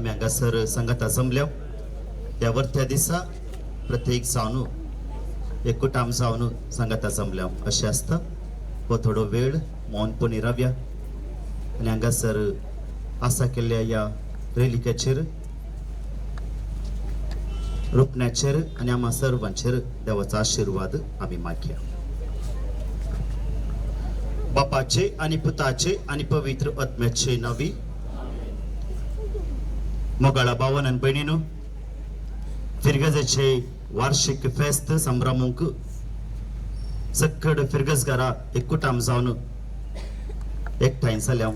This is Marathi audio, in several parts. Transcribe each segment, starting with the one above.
आम्ही हांगासर संगता जमल्या त्या वरत्या दिसा प्रत्येक जावन एकूटाम जावन संगता जमल्या अशें आसता हो थोडो वेळ मौनपणी रावया आनी हांगासर आसा केल्ल्या ह्या रेलिकेचेर रुपण्याचेर आनी आम्हा सर्वांचेर देवाचो आशिर्वाद आमी मागया. बापाचे आणि पुताचे आणि पवित्र आत्म्याचे नावी. मोगाळा भावन आनी भयणीनो, फिरगजेचे वार्षिक फेस्त संभ्रमूंक सकड फिरगजगारा एकूटाम जावन एकठांय जाल्या.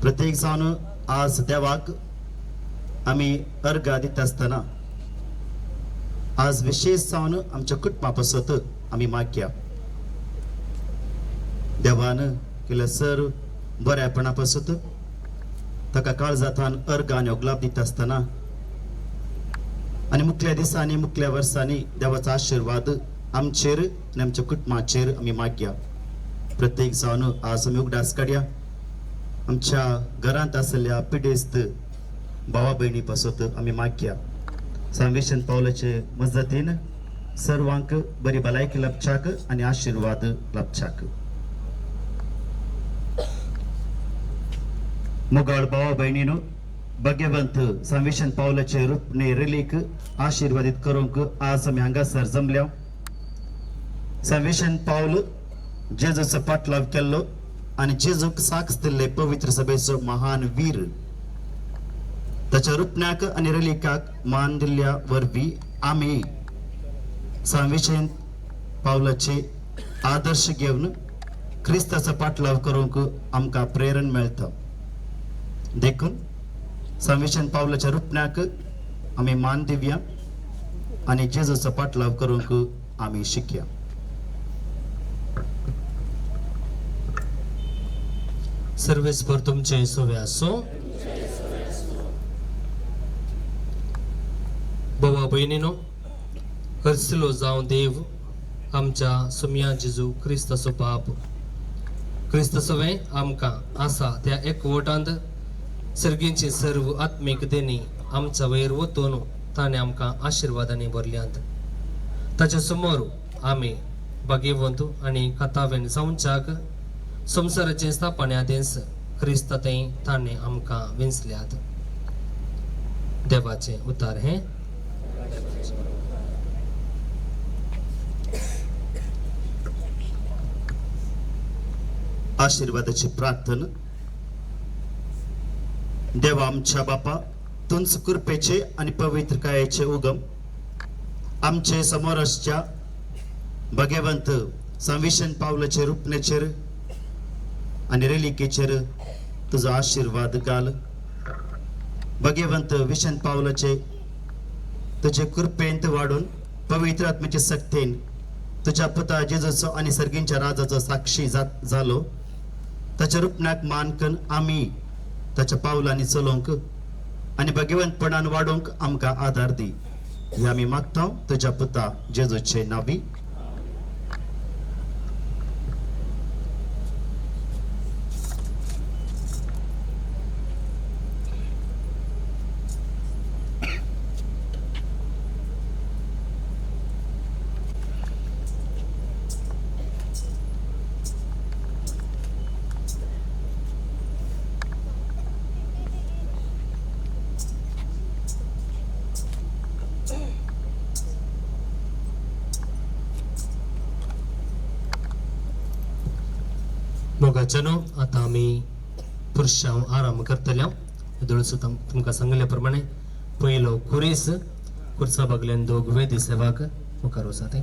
प्रत्येक जावन आज देवाक आमी अर्घा दिता आसतना आज विशेष जावन आमच्या कुटुंबा पासत आमी मागया. देवान केल्या सर बऱ्यापणा पासत ताका काळजांतल्यान अर्घ आनी ओगलाप दिता आसतना आनी मुखल्या दिसांनी मुखल्या वर्सांनी देवाचो आशिर्वाद आमचेर आनी आमच्या कुटुंबाचेर आमी मागया. प्रत्येक जावन आज आमी उगडास काडया. आमच्या घरांत आसलेल्या पिडेस्त भावा भयणी पासत आमी मागया. सांवेशन पावलाचे मजतीन सर्वांक बरी भलायकी लाभच्याक आनी आशिर्वाद लाभच्याक. मोगाळ भावा भयणीनो, भगवंत सांवेशन पावलाचे रूपने रिलीक आशिर्वादित करूंक आज आमी हांगासर जमल्या. सांवेशन पावल जेजूचो पाटलाव केल्लो आनी जेजूक साक्ष दिल्ले पवित्र सभेचो महान वीर. ताच्या रुपण्याक आनी रिलीकाक मान दिल्ल्या वरवीं आमी सांवेशन पावलाचे आदर्श घेवन क्रिस्ताचो पाटलाव करूंक आमकां प्रेरण मेळटा. देखून सांवेशन पावलाच्या रुपण्याक आमी मान दिवया आनी जेजूचो पाटलाव करूंक आमी शिकया. सर्वेस्पर तुमचे सोवे आसो. भावा भयणीनो, हरसिलो जावं देव आमच्या सुमया जेजू क्रिस्ताचो बाप. क्रिस्तसोवे आमकां आसा त्या एकवटांत सर्गींची सर्व आत्मीक देणी आमच्या वयर वतून ताणें आमकां आशिर्वादांनी भरल्यांत. ताच्या समोर आमी भाग्यवंत आनी कथावेन जावच्याक संवसाराचे स्थापण्यादेस क्रिस्तांतय ताणें आमकां विंचल्यात. देवाचे उतार हे. आशिर्वादाची प्रार्थना. देवा आमच्या बापा, तुमचे कृपेचे आणि पवित्र कायाचे उगम आमचे समोर असच्या भगवंत सांवेशन पावलाचे रुपणेचेर आणि रेलिकेचेर तुझा आशीर्वाद घाल. भगवंत विशन पावलाचे तुझे कृपेंत वाढून पवित्र आत्म्याचे सक्तीन तुझ्या पुता जेजूचो आणि सर्गींच्या राजाचो साक्षी जालो. ताच्या रुपण्याक मानकन आमी ताच्या पावलांनी चलोवंक आनी भगवंतपणान वाडोवंक आमकां आदार दी. हे आमी मागता तुज्या पुता जेजूचे नावी. मोगाचनो आता आमी पुरुषां आराम करतल्या. दोळसो तुमकां सांगल्या प्रमाणे पयलो खुरीस खुर्सा बागल्यान दोग वेदी सेवाक मुखार वसात.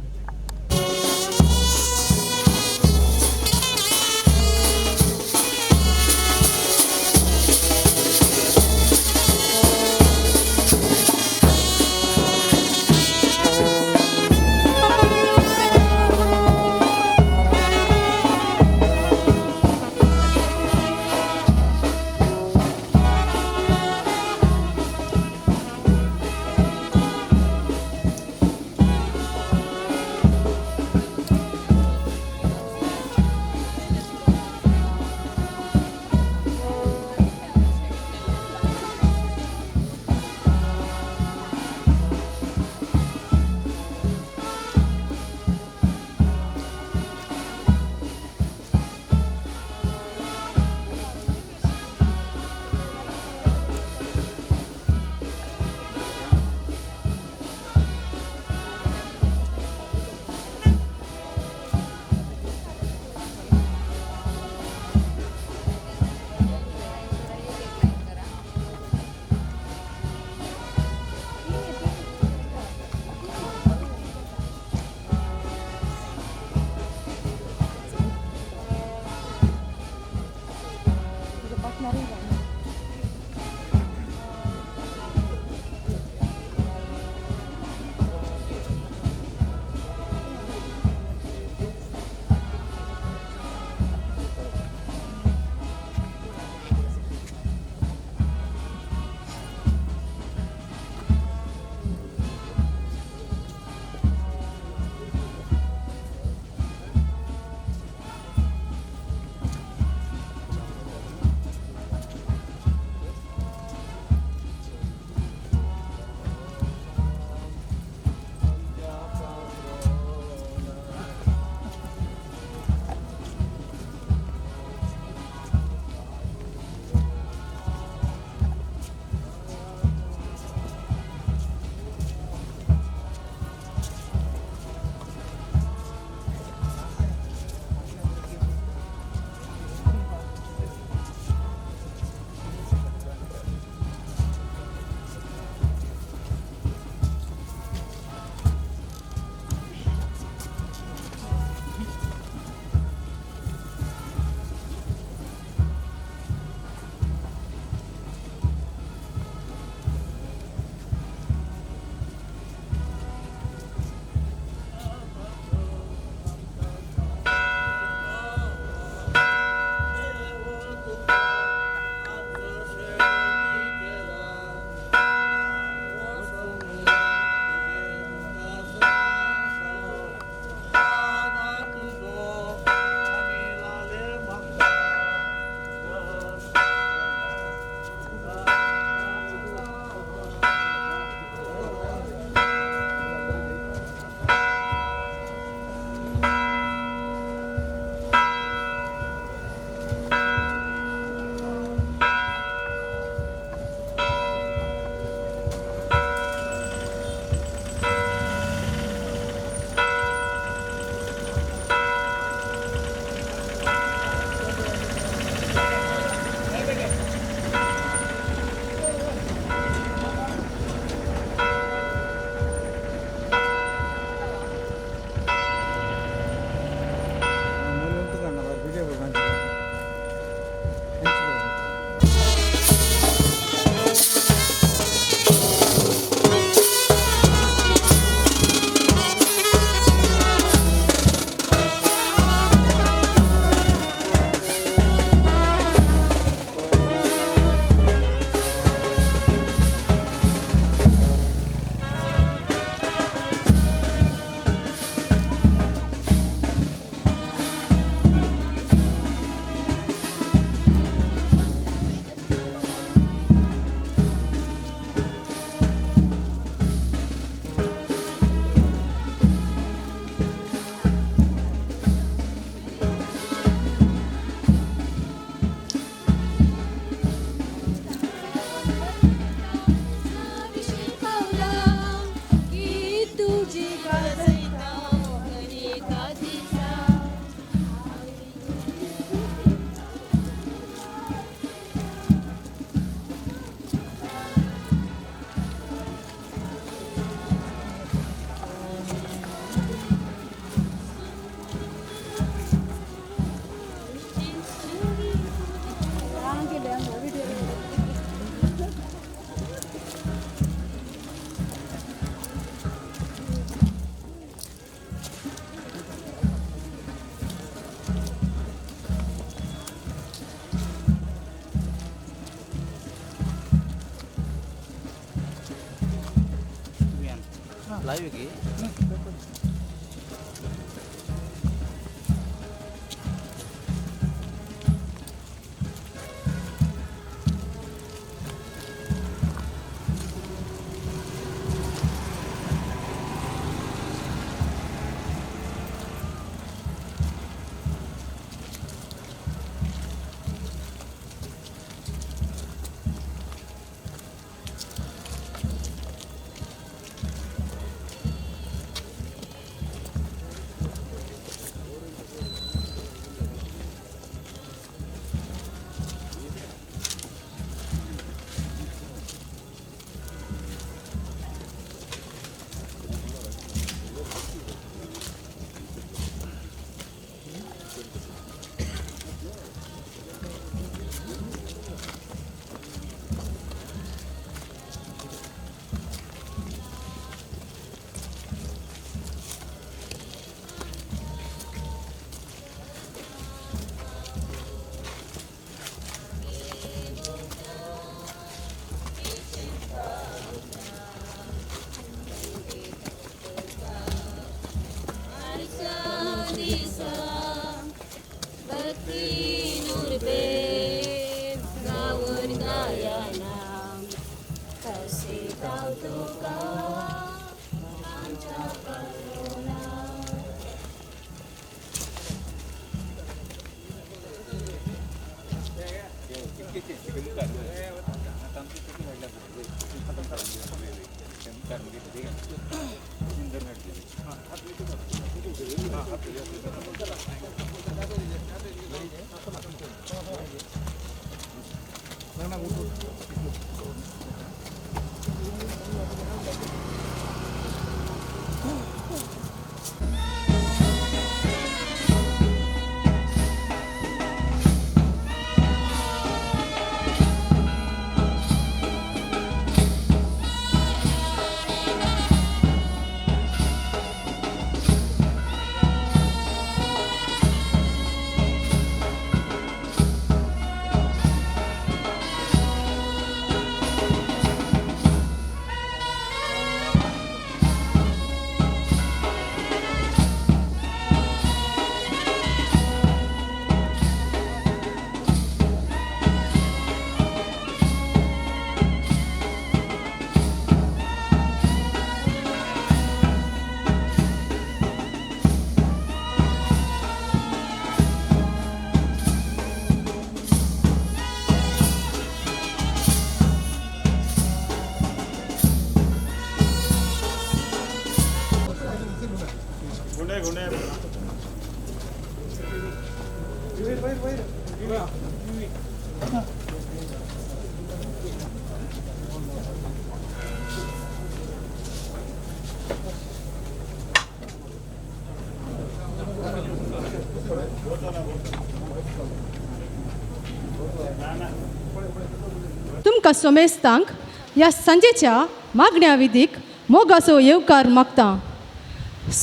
तुमकां सोमेस्तांक ह्या सांजेच्या मागण्या विधीक मोगाचो येवकार मागता.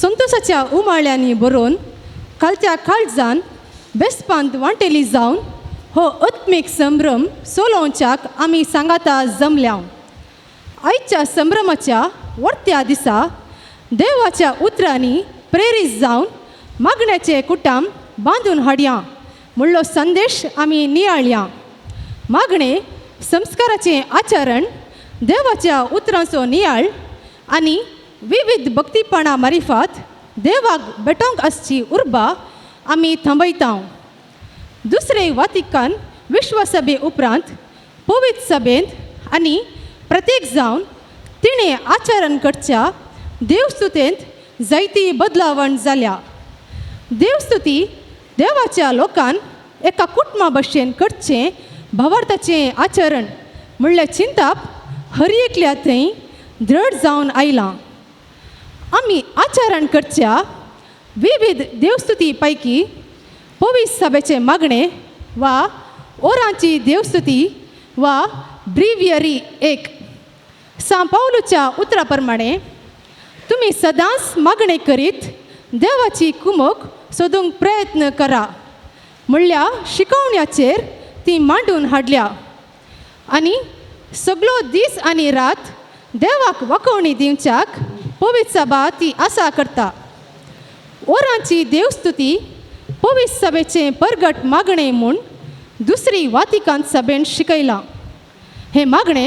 संतोशाच्या उमाळ्यांनी बरोवन कालच्या काळजान बेस्पांत वांटेली जावन हो आत्मीक संभ्रम सोलोवच्याक आमी सांगाता जमल्या. आयच्या संभ्रमाच्या वर्त्या दिसा देवाच्या उतरांनी प्रेरीत जावन मागण्याचे कुटाम बांदून हाडया म्हणलो संदेश आमी नियाळ्या. मागणे संस्काराचें आचरण, देवाच्या उतरांचो नियाळ आनी विविध भक्तीपणा मारिफात देवाक भेटोवंक आसची उर्बा आमी थांबयता. दुसरे वातिकान विश्वसभे उपरांत पवित्र सभेंत आनी प्रत्येक जावन तिणें आचरण करच्या देवस्तुतेंत जायती बदलावण जाल्या. देवस्तुती देवाच्या लोकान एका कुटुंबा भशेन करचें भावार्थाचें आचरण म्हणलें चिंताप हर एकल्या थंय दृढ जावन आयलां. आमी आचरण करच्या विविध देवस्तुती पैकी पवित्र सभेचे मागणे वा ओरांची देवस्तुती वा ब्रिव्यरी एक. सा पावलूच्या उतरा प्रमाणे तुमी सदांच मागणे करीत देवाची कुमक सोदूंक प्रयत्न करा म्हणल्या शिकवण्याचेर ती मांडून हाडल्या. आनी सगळो दीस आनी रात देवाक वखवणी दिवच्याक पवित्र सभा ती आसा करता. ओरांची देवस्तुती पवित्र सभेचे परगट मागणे म्हूण दुसरी वातिकान सभेन शिकयलां. हे मागणे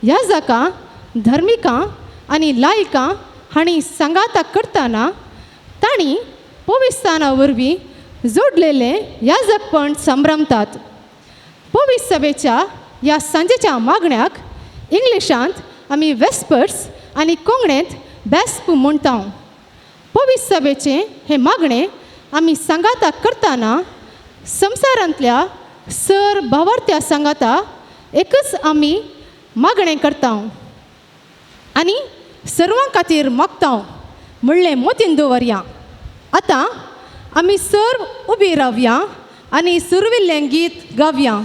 याजकां, धर्मिकां आनी लायकां हांणी सांगाता करतना तांणी पवित्रस्थाना वरवीं जोडलेले याजकपण संभ्रमतात. पवित्र सभेच्या ह्या सांजेच्या मागण्याक इंग्लिशांत आमी वेस्पर्स आनी कोंकणींत बेस्प म्हणटा. पवित्र सभेचे हे मागणे आमी सांगाता करतना संवसारांतल्या सर भावार्थ्या सांगाता एकच आमी मागणें करता आनी सर्वां खातीर मागता म्हणलें मोतीन दवरया. आतां आमी सर्व उबी रावया आनी सुरविल्लें गीत गावया.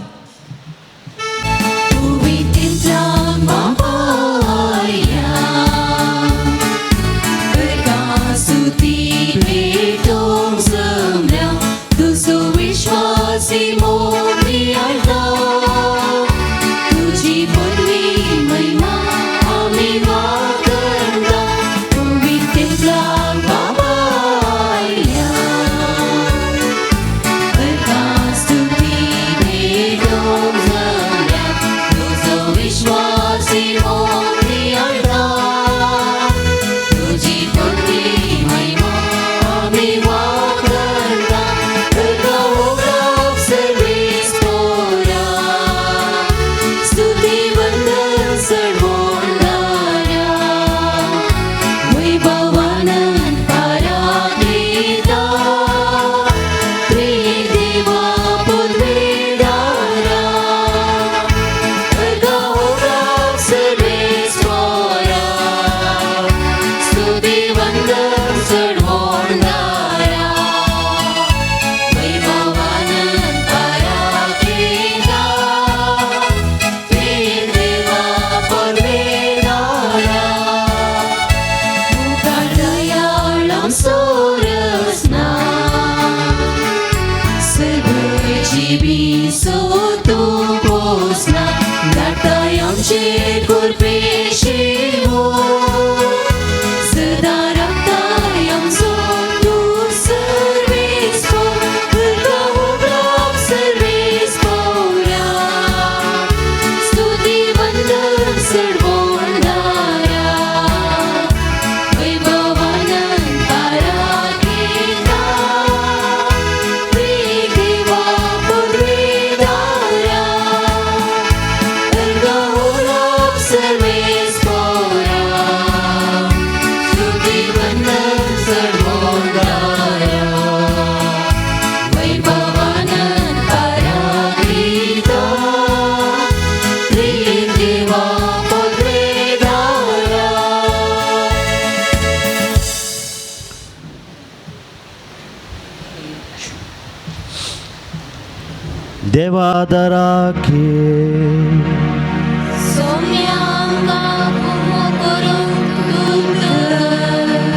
देवादराखे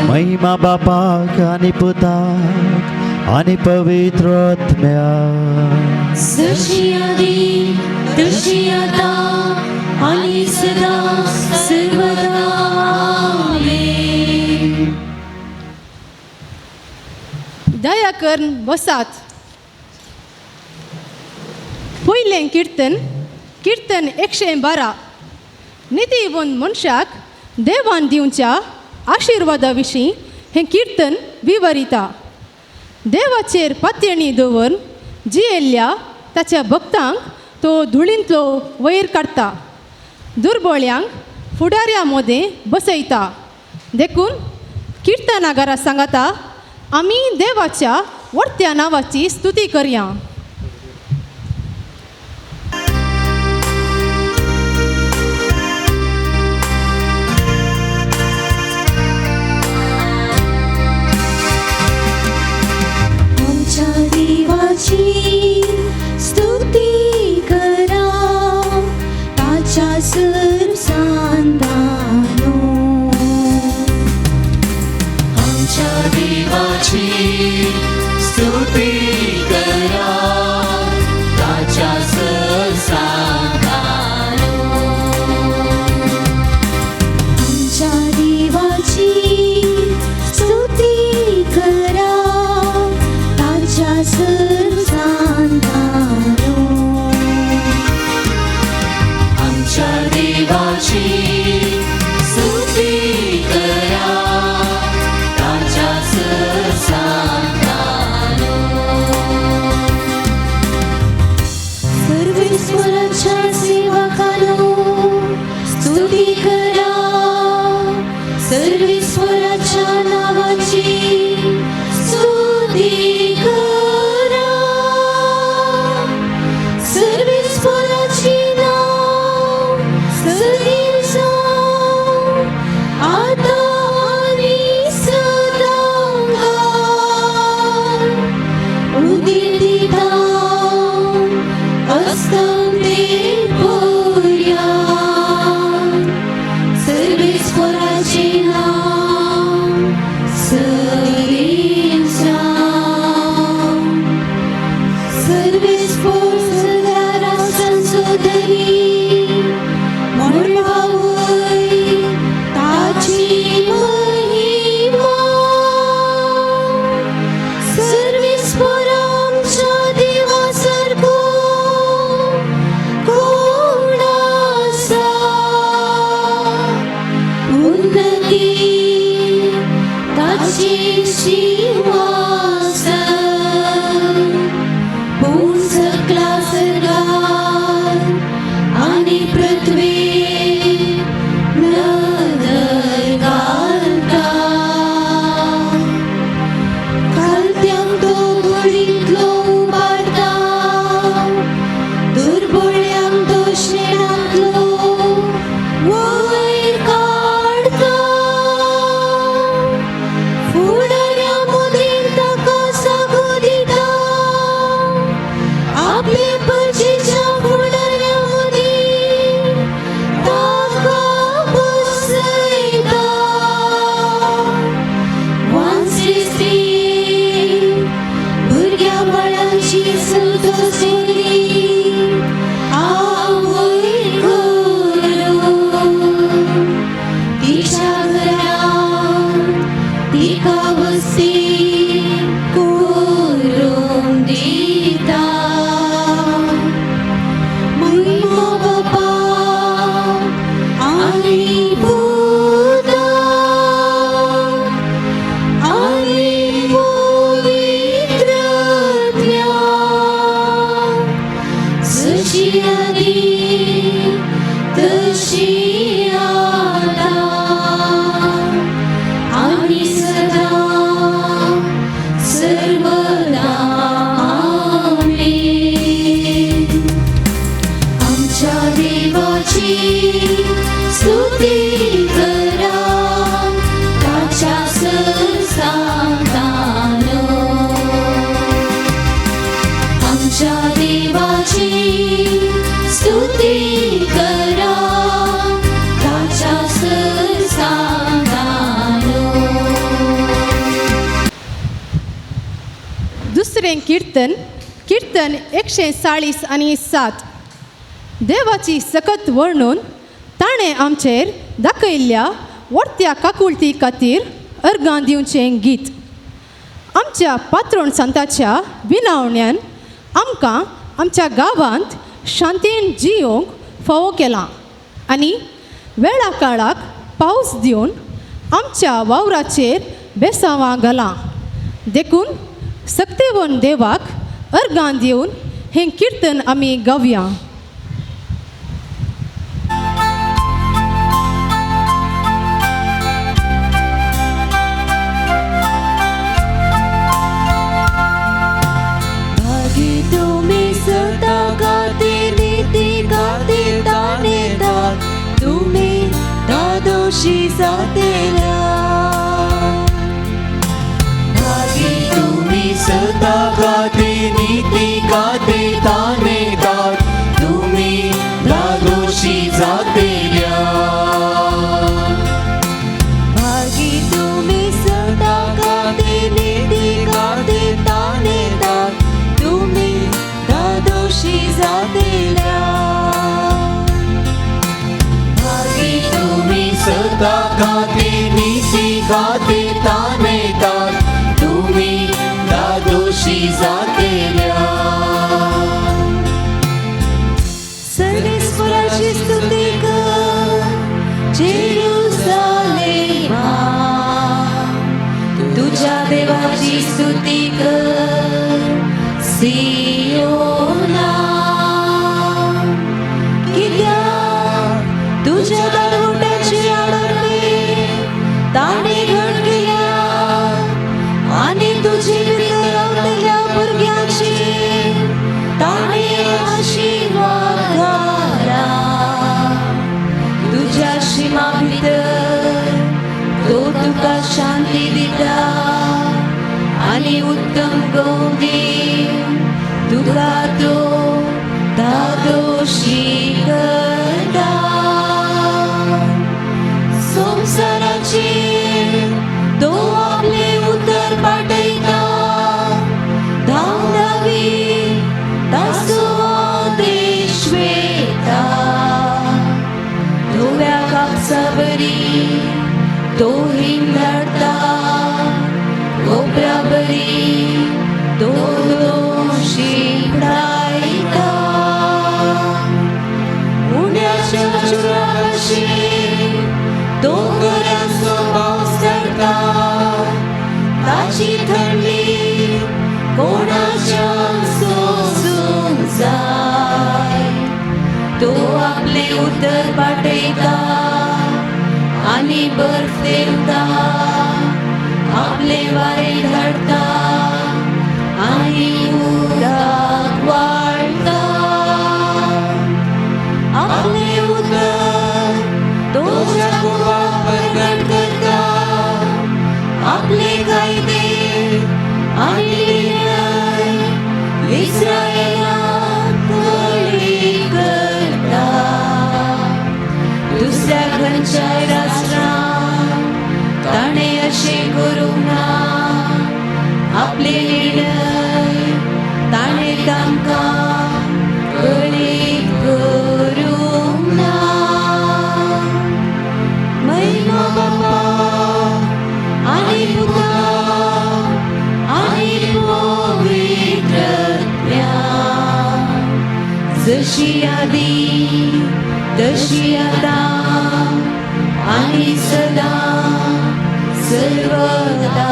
महिमा बापाक आणि पुताक आणि पवित्र आत्म्याक जशी आदी तशी आता आणि सदा सर्वदा आमेन. दया करून बसात. पयलें कीर्तन 112. नितीवंत मनशाक देवान दिवच्या आशिर्वादा विशीं हें कीर्तन विवरिता. देवाचेर पातयणी दवरून जियेल्ल्या ताच्या भक्तांक तो धुळींतलो वयर काडटा. दुर्बळ्यांक फुडाऱ्या मदें बसयता. देखून कीर्तनागारा सांगता आमी देवाच्या व्हडत्या नांवाची स्तुती करया. स्तुती करा ताच्या सर्व सांतानो. आमच्या देवाची स्तुती करा ताच्या सर्व सांतानो. आमच्या देवाची देवाचे सिंहासन उंच स्वर्गात आणि पृथ्वी नदर घालता खालत्यांक तो घडींतलो उबारता दुर्बळ्यांक तो शेणांतलो वयर काढता फुडाऱ्या मदीं ताका सागो दिता आपले परचेच्या फुडाऱ्या मदीं ताका बसयता वांसस्ती भुरग्या बाळांची सुद्द सोयरी आवय करून तिच्या घरांत तिका वस्ती करून दिता महिमा बापा आणि पुता आणि पवित्रात्म्या जशी आदी तशी आता आणि सदा सर्वदा आमेन. आमच्या देवाची स्तुती करा ताच्या संस्थानानो आमच्या देवाची स्तुती करा ताच्या संस्थानानो. दुसरें कीर्तन कीर्तन 140 आणि 7. देवाची सकत वर्णून ताणें आमचेर दाखयल्ल्या वर्त्या काकुळती खातीर अर्गां दिवचें गीत. आमच्या पात्रोण संताच्या विनावण्यान आमकां आमच्या गांवांत शांतीन जियोंक फावो केलां आनी वेळा काळाक पावस दिवन आमच्या वावराचेर बेसांवां घालां. देखून सक्तीवन देवाक अर्गां दिवन हें कीर्तन आमी गावया. भागी तुम्ही सता गाते नीती गाते ताने दात तुम्ही दादोशी जातेल्या भागी तुम्ही सता गाते नीती गाते ताने दात तुम्ही दादोशी जातेल्या भागी तुम्ही सदा गाते नीती गाते ताने दात तुम्ही दादोशी जातेल्या भागी तुम्ही सदा गाते नीती गाते ताने दात तुम्ही दादोशी जातेल्या. सर्वेश्वराची स्तुती कर जेरुसलेमा तुझ्या देवाची स्तुती कर सियोना कित्याक तुझ्या दारोट्याची आडरणी ताणे घट केल्या आणि तुझी भितर रावलेल्या भुरग्यांची ताणे आशिर्वाद घाला. तुझ्या शिमा भितर तो तुका शांती दिता आणि उत्तम गोंगी तुका तो दादोशी करता. संसाराचेर तो आपले उतर पाटयता धांवडावी ताचो आदेश वेता. धोव्या कापसा बरी तो हिम धाडता कोपरा बरी तो दोशी पडायता. उण्याच्या चुराशी तो गऱ्यांचो पावस धाडता पाठयता आनी बर्फ देवता आपले वारे धाडता आनी उदक वाळटा आपले उदक तो जाकोबाक प्रगट करता आपले कायदे आनी निर्णय इस्रायेलाक कळी करता दुसऱ्या खंयच्याय राष्ट्रांत ताणें अशें करूंक ना आपले निर्णय ताणें तांकां कळी करूंक ना महिमा बापा आनी पुता आनी पवित्रत्या जशी आदी तशी आता आनी सदा सर्वदा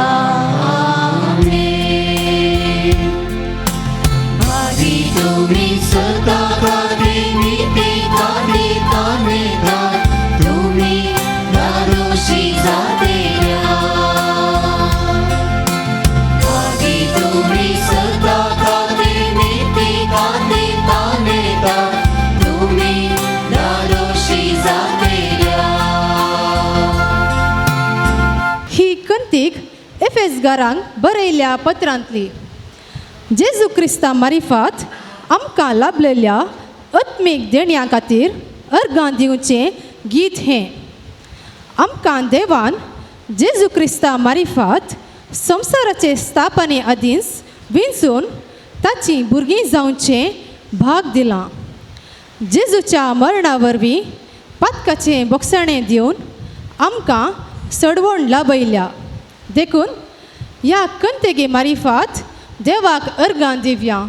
आमेन. आदी तुम्ही सदा कादे नितीका देता मेघा तुम्ही दारोशी जातेया आदी तुम्ही सदा कादे नितीका देता मेघा तुम्ही दारोशी जातेया. ही कंतीक एफेसकारांक बरयल्या पत्रांतली. जेजू क्रिस्ता मारिफात आमकां लाभलेल्या आत्मीक देण्या खातीर अर्गां दिवचें गीत हें. आमकां देवान जेजू क्रिस्ता मारिफात संवसाराचे स्थापने आदींच विंचून ताची भुरगीं जावचें भाग दिलां. जेजूच्या मरणा वरवीं पातकाचें बोगसणें दिवन आमकां सडवण लाभयल्या. देखून ह्या कंतेगे मारिफात देवाक अर्गां दिवया.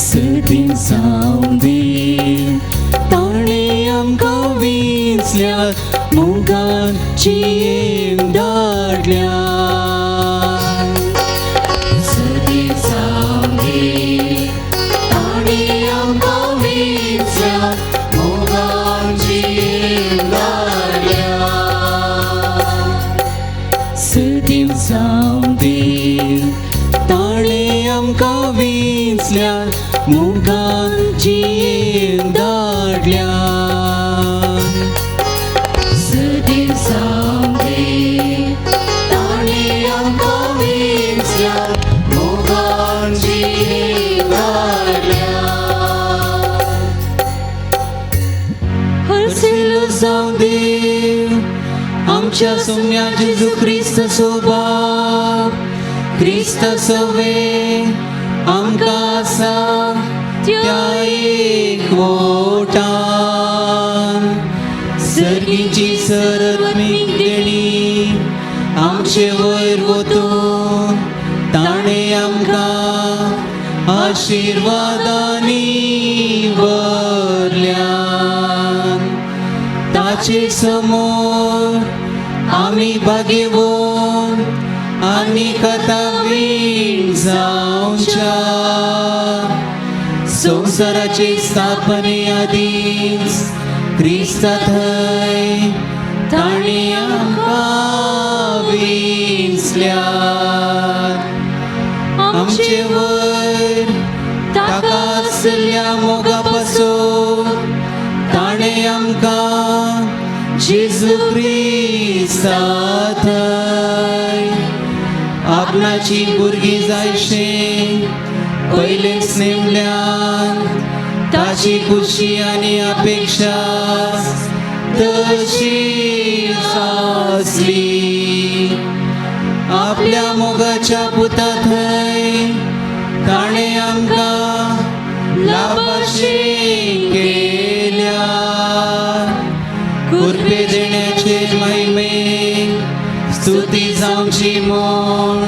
सदीं सावंदी ताणें आमकां विंचल्या मोगाची येम धाडल्या. सदीं सावंदी ताणें आमकां विंचल्या मोगाची येम धाडल्या. सदीं सावंदी ताणें आमकां विंचल्या मोगाची येम धाडल्या. सदीं सावंदी ताणें आमकां विंचल्या मोगाची येम धाडल्या. हरसिल्लो जावं देव आमच्या सोम्या जेजू क्रिस्त सोबाप क्रिस्त सोवे आमकां आसा त्या एकवटान सर्गीची सरत्मीक देणी आमचे वयर वतून ताणें आमकां आशिर्वादांनी भरल्या. ताचे समोर आमी भाग्यवान आनी कथा वीण जावच्या. संवसाराचे स्थापने आदींच क्रिस्ता थंय ताणें आमकां विंचल्या. आमचे वयर ताका आसल्या मोगा पासून ताणें आमकां जेजू क्रिस्ता थंय आपणाची भुरगीं जायशें पयलेच नेमल्यान ताची खुशी आनी अपेक्षा तशी आसली. आपल्या मोगाच्या पुता थंय ताणें आमकां लाभाशें केल्या. कुरपे देण्याचे महिमेक स्तुती जावची म्हूण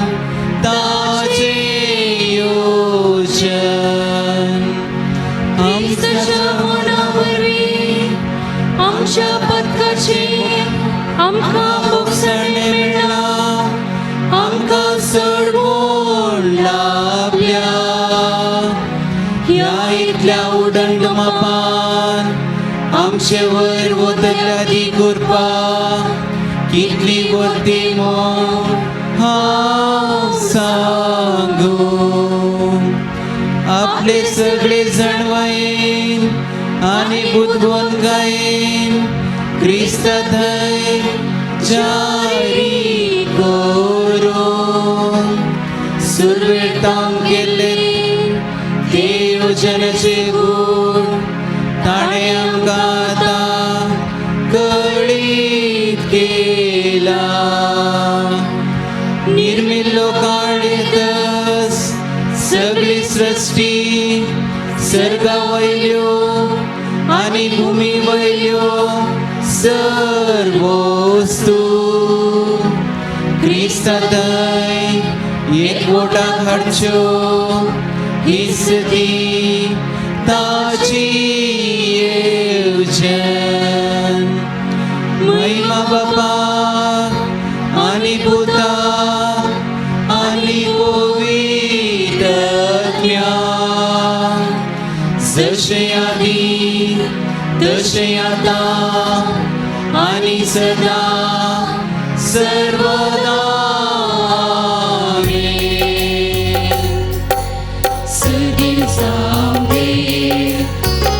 ताचे योजन. आमच्या मना वरवीं आमच्या पदकाचे आमचे वयर वतल्या ती कृपा कितली वर्ती म्हूण हांव सांगू आपले सगळे जणवायेन आनी बुदवून गायेन क्रिस्त थंय जारी करूं सुरवेताम केले देव जनचे गूण ताणें आमकां आतां कळीत केला निर्मिल्लो काळेतस सगळी सृश्टी सर्गा वयल्यो आनी भुमी वयल्यो सर्व वस्तू क्रिस्ता थंय एकवटाक हाडच्यो हीच ती ताची येवजन महिमा बापाक आनी पुता आनी पवित्र आत्म्याक जशें आदी तशें आतां आनी सदा सर्वदा सगीर जावंदे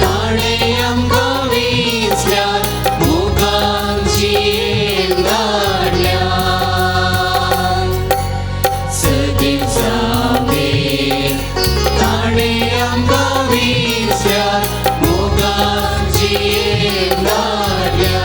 ताणें आमकां वेंचल्यात मोगांची येल धाडल्या सगीर जावंदे ताणें आमकां वेंचल्यात मोगांची येल धाडल्या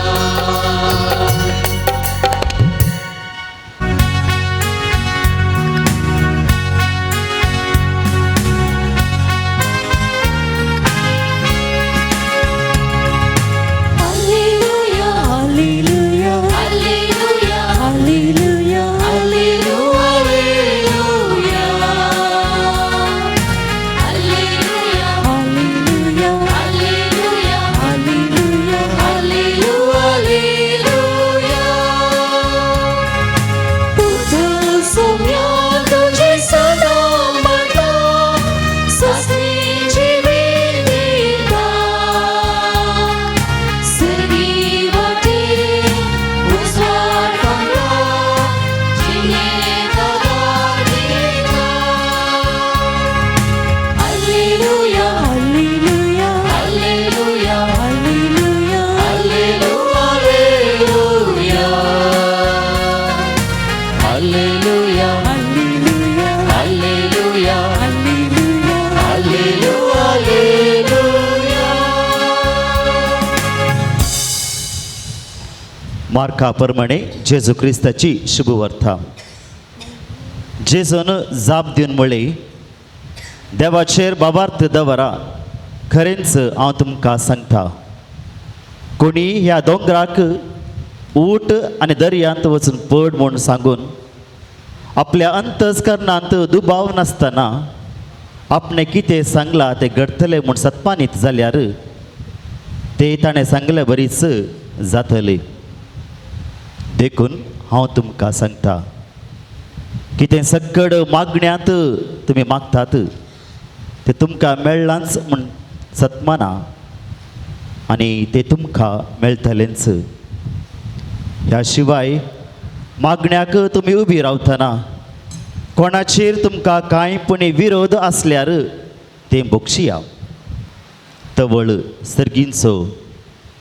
मार्का प्रमाणे जेजू क्रिस्ताची शुभवार्ता जेजून जाप दिवन म्हळें देवाचेर बाबार्थ दवरा खरेंच हांव तुमकां सांगता कोणी ह्या दोंगराक ऊट आनी दर्यांत वचून पड म्हूण सांगून आपल्या अंतस्करणांत दुबाव नासतना आपणें कितें सांगलां तें घडतलें म्हूण सत्मानीत जाल्यार तें ताणें सांगले बरीच जातलें देखून हांव तुमकां सांगता कितें सकड मागण्यांत तुमी मागतात तें तुमकां मेळ्ळांच म्हूण सत्माना आनी तें तुमकां मेळटलेंच ह्या शिवाय मागण्याक तुमी उबी रावतना कोणाचेर तुमकां कांयपणी विरोध आसल्यार तें बक्षिया तवळ सर्गींचो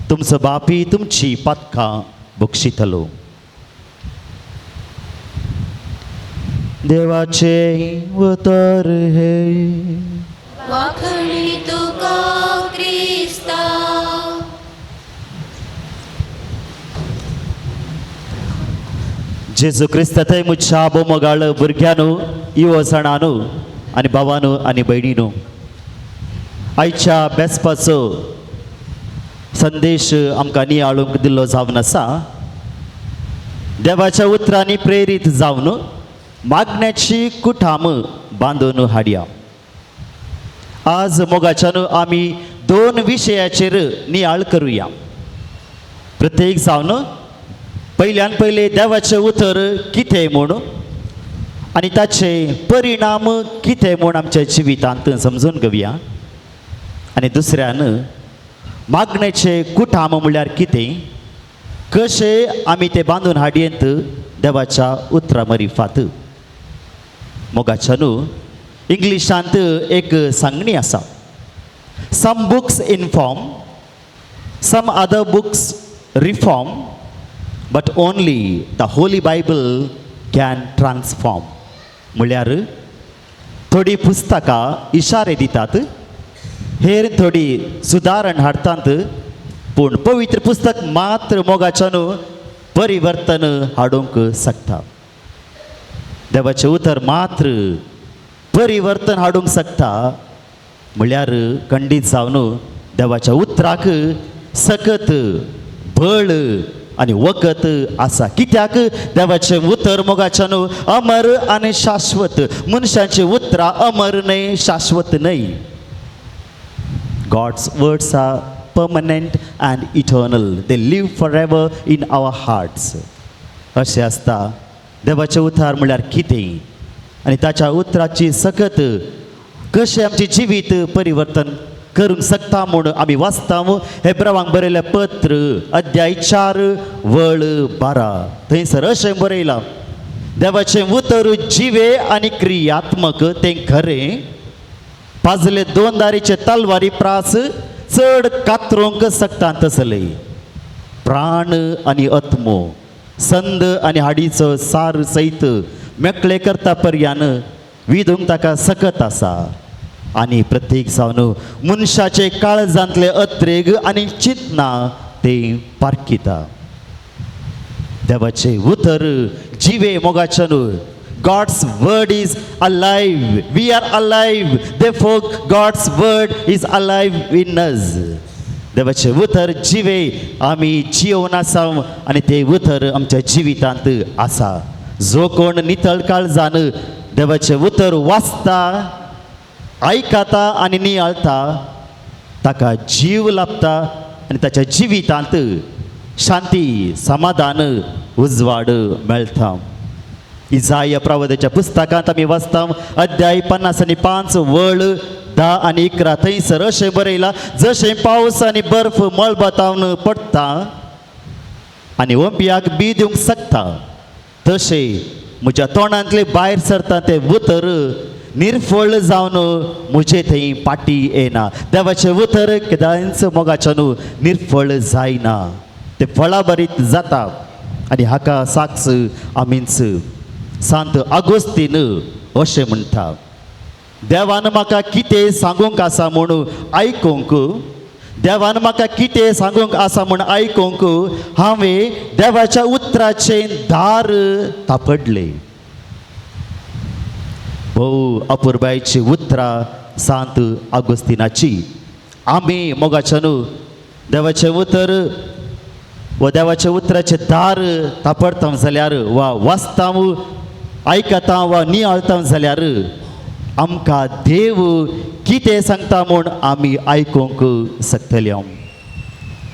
तुमचो बापी तुमची पातकां बक्षितलो देवाचे उतर हे वाखणी तुका क्रिस्ता जेजू क्रिस्त थंय मुच्छा बोमोगाळ भुरग्यांनो इवो सणांनो आनी भावांनो आनी भयणींनो आयच्या बेस्पाचो संदेश आमकां नियाळूंक दिल्लो जावन आसा देवाच्या उतरांनी प्रेरीत जावन मागण्याची कुठाम बांदून हाडया आज मोगाच्यान आमी 2 विशयाचेर नियाळ करुया प्रत्येक जावन पयल्यान पयले देवाचें उतर कितें म्हूण आनी ताचे परिणाम कितें म्हूण आमच्या जिवितांत समजून घेवया आनी दुसऱ्यान मागणेचे कुठाम म्हळ्यार कितें, कशे आमी ते बांदून हाडयेंत देवाच्या उतरा मरिफात. मोगाच्यानू इंग्लिशांत एक सांगणी आसा, some books inform, some other books reform, but only the holy Bible can transform. म्हळ्यार थोडी पुस्तकां इशारे दितात, हेर थोडी सुदारण हाडतात, पूण पवित्र पुस्तक मात्र मोगाच्यानू परिवर्तन हाडूंक शकता. देवाचें उतर मात्र परिवर्तन हाडूंक शकता. म्हळ्यार खंडीत जावन देवाच्या उतराक सकत बळ आनी वखद आसा. कित्याक देवाचें उतर मोगाच्यानू अमर आनी शाश्वत. मनशांची उतरां अमर न्हय, शाश्वत न्हय. God's words are permanent and eternal. They live forever in our hearts. अशें आसता. देवाचें उतार म्हळ्यार कितें आनी ताच्या उतराची सकत कशें आमचें जिवीत परिवर्तन करूंक शकता म्हूण आमी वाचता. हेब्रावांक बरयलें पत्र अध्याय 4 वळ 12. थंयसर अशें बरयलां, देवाचें उतर जिवे आनी क्रियात्मक, तें खरें, पाजले 2 दारीचे तलवारी प्रास चड कातरूंक शकता तसले. प्राण आनी आत्मो, संद आनी हाडीचो सार सयत मेकळे करता पर्यान विधूंक ताका सकत आसा. आनी प्रत्येक जावन मनशाचे काळजांतले अत्रेग आनी चिंतना तें पारखिता. देवाचें उतर जिवे मोगाच्यानू. God's word is alive. We are alive. Therefore, God's word is alive in us. देवाचें उतर जिवे, आमी जिवन आसा आनी तें उतर आमच्या जिवितांत आसा. जो कोण नितळ काळजान देवाचें उतर वाचता, आयकता आनी नियाळता, ताका जीव लाभता आनी ताच्या जिवितांत शांती, समाधान, उजवाड मेळटा. इजाया प्रवादीच्या पुस्तकांत आमी वाचता अध्याय 55 वळ 10 आनी 11. थंयसर अशें बरयलां, जशें पावस आनी बर्फ मळबातावन पडटा आनी ओंप्याक बी दिवंक शकता, तशें म्हज्या तोंडांतले भायर सरता तें उतर निर्फळ जावन म्हजे थंय पाटी येना. देवाचें उतर केदांच मोगाच्यानू निर्फळ जायना, तें फळां बरीत जाता. आनी हाका साक्ष आमीच सांत आगोस्तीन अशें म्हणटा, देवान म्हाका कितें सांगूंक आसा म्हूण आयकूंक, देवान म्हाका कितें सांगूंक आसा म्हूण आयकूंक हांवें देवाच्या उतराचें दार तापडलें. भोव अपुरबायची उतरां सांत आगोस्तिनाची. आमी मोगाच्यानू देवाचें उतर व देवाच्या उतराचें दार तापडता जाल्यार, वा वाचता आयकता वा नियाळता जाल्यार आमकां देव कितें सांगता म्हूण आमी आयकूंक शकतले.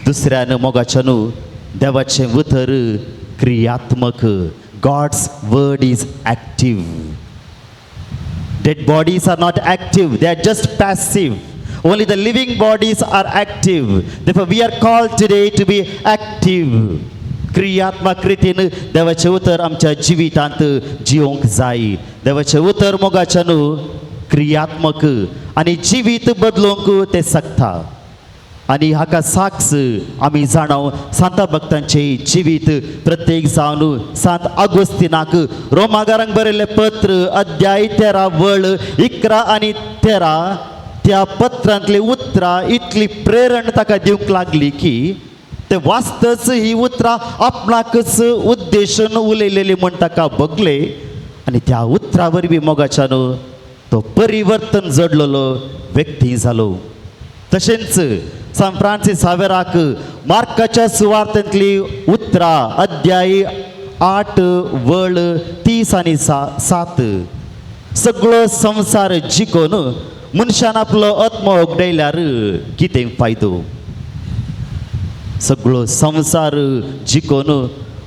दुसऱ्यान मोगाच्यानू देवाचें उतर क्रियात्मक. God's word is active. Dead bodies are not active, they are just passive. Only the living bodies are active. Therefore we are called today to be active. क्रियात्मक रितीन देवाचें उतर आमच्या जिवितांत जिवंक जाय. देवाचें उतर मोगाच्यानू क्रियात्मक आनी जिवीत बदलूंक तें शकता. आनी हाका साक्ष आमी जाणव सांता भक्तांचें जिवीत. प्रत्येक जावन सांत आगोस्तिनाक रोमाकारांक बरयल्लें पत्र अध्याय 13 वळ 11 आनी 13 त्या पत्रांतली उतरां इतली प्रेरण ताका दिवंक लागली की ते वाचतच ही उतरां आपणाकच उद्देशून उलयलेली म्हण ताका भोगले. आनी त्या उतरा वरवीं मोगाच्यान तो परिवर्तन जडलेलो व्यक्ती जालो. तशेंच सान फ्रांसीस हावेराक मार्काच्या सुवार्थेंतली उतरां अध्याय 8 वळ 30 आनी 7 सगळो संवसार जिखून मनशान आपलो आत्मो उगडयल्यार कितें फायदो. सगळो संवसार जिखून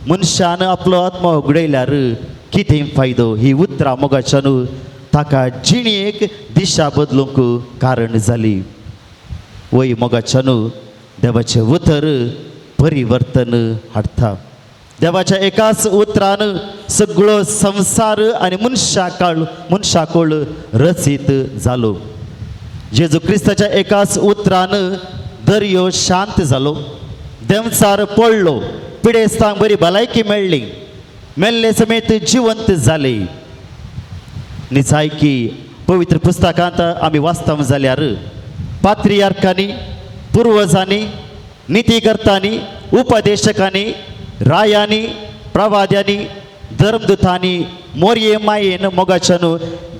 मनशान आपलो आत्मो उगडयल्यार कितें फायदो. ही उतरां मोगाच्यान ताका जिणेक दिशा बदलूंक कारण जाली. वय मोगाच्यान देवाचे उतर परिवर्तन हाडटा. देवाच्या एकाच उतरान सगळो संसार आणि मनशाकोळ रचीत जालो. जेजू क्रिस्ताच्या एकाच उतरान दर्यो शांत जालो, देंवचार पडलो, पिडेस्तांक बरी भलायकी मेळ्ळी, मेल्ले समेत जिवंत जाले. निजायकी पवित्र पुस्तकांत आमी वाचता जाल्यार पात्रियार्कांनी, पुर्वजांनी, नितीकर्तांनी, उपदेशकांनी, रायांनी, प्रवाद्यांनी, धर्मदूतांनी मोरये मायेन मोगाच्यान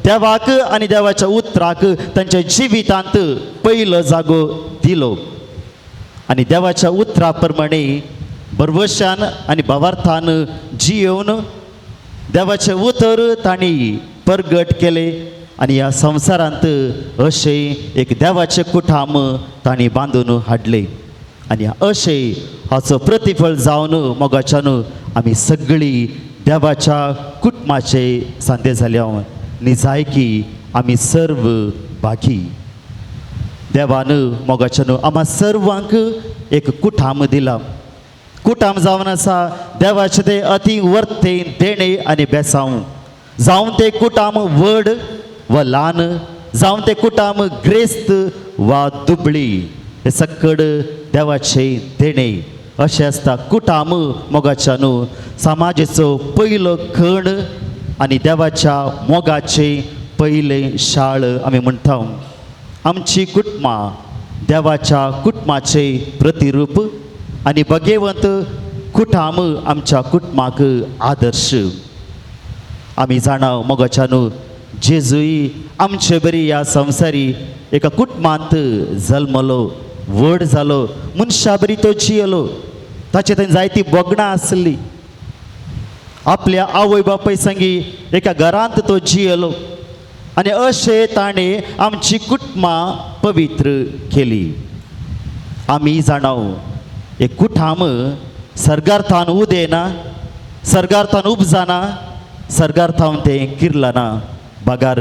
देवाक आनी देवाच्या उतराक तांच्या जिवितांत पयलो जागो दिलो. आनी देवाच्या उतरा प्रमाणे बरवशान आनी भावार्थान जियेवन देवाचे उतर तांणी परगट केले आनी ह्या संवसारांत अशें एक देवाचें कुटाम तांणी बांदून हाडले. आनी अशें हाचो प्रतिफळ जावन मोगाच्यान आमी सगळीं देवाच्या कुटुंबाचे सांदे जाल्या. निजायकी आमी सर्व भागी. देवान मोगाच्यान आम्हा सर्वांक एक कुटाम दिला. कुटाम जावन आसा देवाचे ते अति वर्तेन देणे आनी बेसांव. जावं ते कुटाम व्हड वा ल्हान, जावं ते कुटाम ग्रेस्त वा दुबळी, हे सकड देवाचे देणे अशें आसता. कुटाम मोगाच्यान समाजाचो पयलो खण आनी देवाच्या मोगाचे पयले शाळ आमी म्हणटा. आमची कुटुंबां देवाच्या कुटुंबाचे प्रतिरूप आनी भगेवंत कुटाम आमच्या कुटुंबाक आदर्श. आमी जाणा मोगाच्यान जेजूय आमचे बरी ह्या संवसारी एका कुटुंबांत जल्मलो, व्हड जालो, मनशा बरी तो जियेलो. ताचे थंय जायतीं बोगणां आसलीं. आपल्या आवय बापाय संगी एका घरांत तो जियेलो आनी अशें ताणें आमची कुटुंबां पवित्र केली. आमी जाणाव एक कुटाम सर्गार्थान उदेना, सर्गार्थान उपजाना, सर्गार्थान तें किरलाना, बागार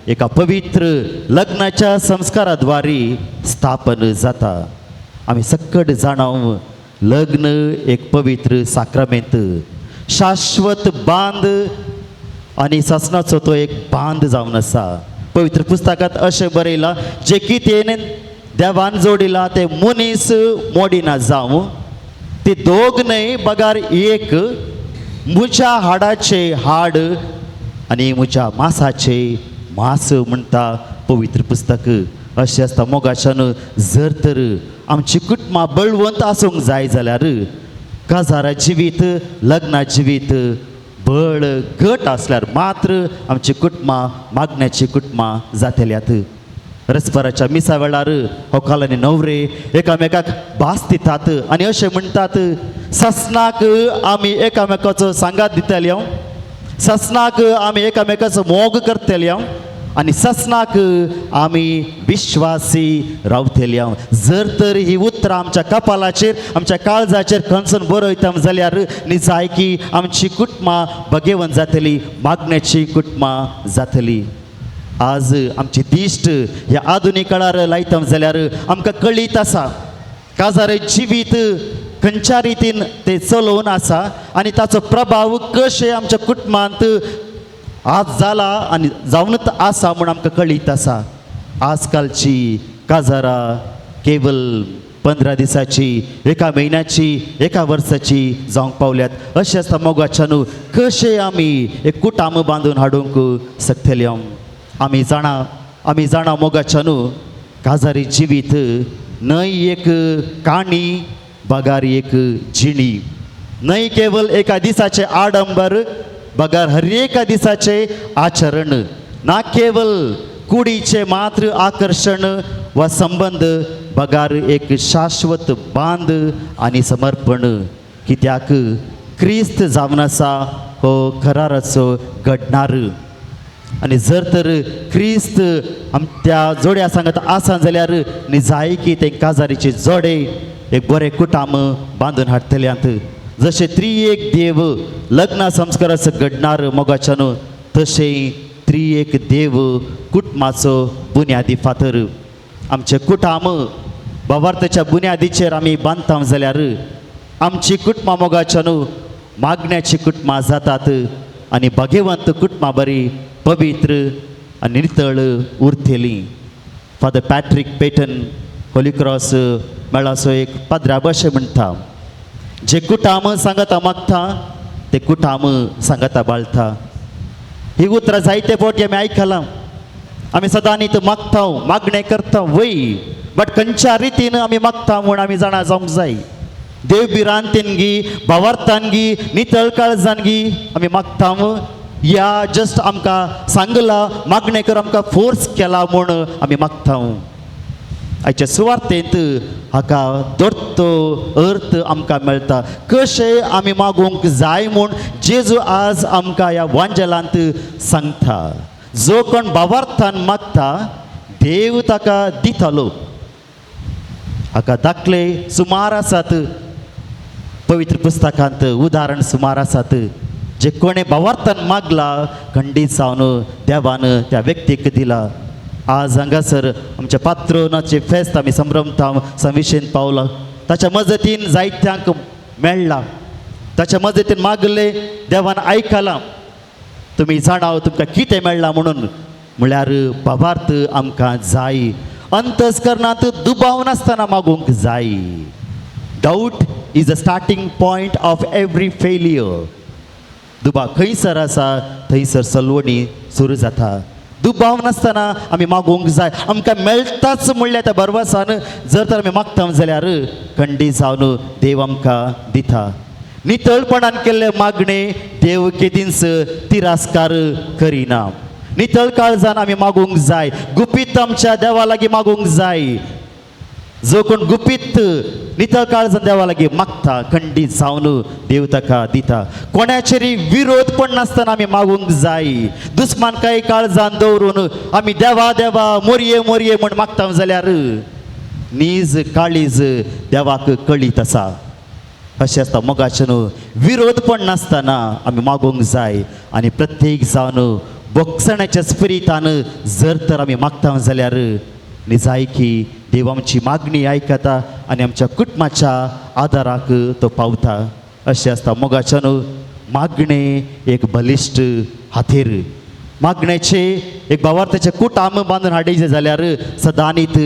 एका पवित्र लग्नाच्या संस्काराद्वारे स्थापन जाता. आमी सकड जाणाव लग्न एक पवित्र साक्रामेंत, शाश्वत बांद आनी ससनाचो तो एक बांद जावन आसा. पवित्र पुस्तकांत अशें बरयलां, जे कितें देवान जोडिलां तें मनीस मोडिना जावं. ते दोगनय बगार एक, म्हज्या हाडाचे हाड आनी म्हज्या मांसाचे मांस म्हणटा पवित्र पुस्तक. अशें आसता मोगाच्यान जर तर आमची कुटुंबां बळवंत आसूंक जाय जाल्यार काजारा जिवीत, लग्ना जिवीत बळ घट आसल्यार मात्र आमची कुटुंबां मागण्याची कुटुंबां जातल्यात. रसपराच्या मिसा वेळार व्हंकल आनी न्हवरे एकामेकाक भास दितात आनी अशें म्हणटात, ससनाक आमी एकामेकाचो सांगात दितले, ससनाक आमी एकामेकाचो मोग करतले आनी ससनाक आमी विश्वासी रावतले. जर तर ही उतरां आमच्या कपालाचेर, आमच्या काळजाचेर खणसून बरयता जाल्यार निजायकी आमची कुटुंबां भगेवन जातली, मागण्याची कुटुंबां जातली. आज आमची दिश्ट ह्या आधुनीक काळार लायता जाल्यार आमकां कळीत आसा काजारे जिवीत खंयच्या रितीन ते चलोवन आसा आनी ताचो प्रभाव कशें आमच्या कुटुंबांत आज जाला आनी जावनूच आसा म्हूण आमकां कळीत आसा. आजकालची काजारां केवल 15 दिसाची, एका म्हयन्याची, एका वर्साची जावंक पावल्यात. अशें आसता मोगाच्यान कशें आमी एक कुटाम बांदून हाडूंक शकतले. आमी जाणा मोगाच्यान काजारी जिवीत न्हय एक काणी, बगार एक जिणी. न्हय केवल एका दिसाचे आडंबर, बगार हर एका दिसाचे आचरण. ना केवल कुडीचे मात्र आकर्षण वा संबंध, बगार एक शाश्वत बांद आनी समर्पण. कित्याक क्रिस्त जावन आसा हो कराराचो घडणार. आनी जर तर क्रिस्त त्या जोड्या सांगत आसा जाल्यार निजायकी ते काजारीचे जोडे एक बरें कुटाम बांदून हाडतल्यांत. जशें त्रिएक देव लग्ना संस्काराचो घडणार मोगाच्यान, तशें त्रिएक देव कुटुंबाचो बुन्यादी फातर. आमचे कुटाम भावार्थाच्या बुन्यादीचेर आमी बांदता जाल्यार आमची कुटुंबां मोगाच्यानू मागण्याची कुटुंबां जातात आनी भाग्यवंत कुटुंबां बरी पवित्र आनी नितळ उरतलीं. Father Patrick Peyton holy cross मेळाचो एक पाद्रा भाशे म्हणटा, जे कुटाम सांगता मागता ते कुटाम सांगता बाळता. ही उतरां जायते फावटी आमी आयकलां. आमी सदां न्ही मागता मागणें करता वय, बट खंयच्या रितीन आमी मागता म्हूण आमी जाणा जावंक जाय. देव बिरांतेन गी भावार्थान गी नितळ काळजान गी आमी मागता या जस्ट आमकां सांगला मागणें कर आमकां फोर्स केला म्हूण आमी मागता. आयच्या सुवार्थेंत हाका दोरतो अर्थ आमकां मेळटा. कशें आमी मागूंक जाय म्हूण जेजू आज आमकां ह्या वांजेलांत सांगता. जो कोण भावार्थान मागता देव ताका दितलो. हाका दाखले सुमार आसात पवित्र पुस्तकांत, उदाहरण सुमार आसात. जे कोणें भावार्थान मागला खंडीत जावन देवान त्या व्यक्तीक दिला. आज हांगासर आमच्या पात्रोनाचे फेस्त आमी संभ्रमता संविशेन पावला. ताच्या मजतीन जायत्यांक मेळ्ळा. ताच्या मजतीन मागले देवान आयकलां. तुमी जाणाव तुमकां कितें मेळ्ळां म्हणून, म्हळ्यार भावार्थ आमकां जाय. अंतस्करणांत दुबाव नासतना मागूंक जाय. Doubt is the starting point of every failure. दुबाव खंयसर आसा थंयसर सलवणी सुरू जाता. दुबाव नासतना आमी मागूंक जाय. आमकां मेळटाच म्हणल्या त्या भरवसान जर तर आमी मागता जाल्यार खंडीत जावन देव आमकां दिता. नितळपणान केल्ले मागणे देव केदींच तिरास्कार करिना. नितळ काळजान आमी मागूंक जाय. गुपीत आमच्या देवा लागीं मागूंक जाय. जो कोण गुपीत नितळ काळजान देवा लागीं मागता खंडीत जावन देव ताका दिता. कोणाचेरी विरोध पण नासतना आमी मागूंक जाय. दुस्मानकाय काळजान दवरून आमी देवा देवा मोरये मोरये म्हूण मागता जाल्यार नीज काळीज देवाक कळीत आसा. अशें आसता मोगाचें विरोध पण नासतना आमी मागूंक जाय. आनी प्रत्येक जावन बोगसण्याच्या स्पिरितान जर तर आमी मागता जाल्यार निजायकी देव आमची मागणी आयकता आनी आमच्या कुटुंबाच्या आदाराक तो पावता. अशें आसता मोगाचें मागणें एक बलिश्ट हातेर. मागणेचे एक भावार्थाचे कुटाम बांदून हाडयचे जाल्यार सदांनीत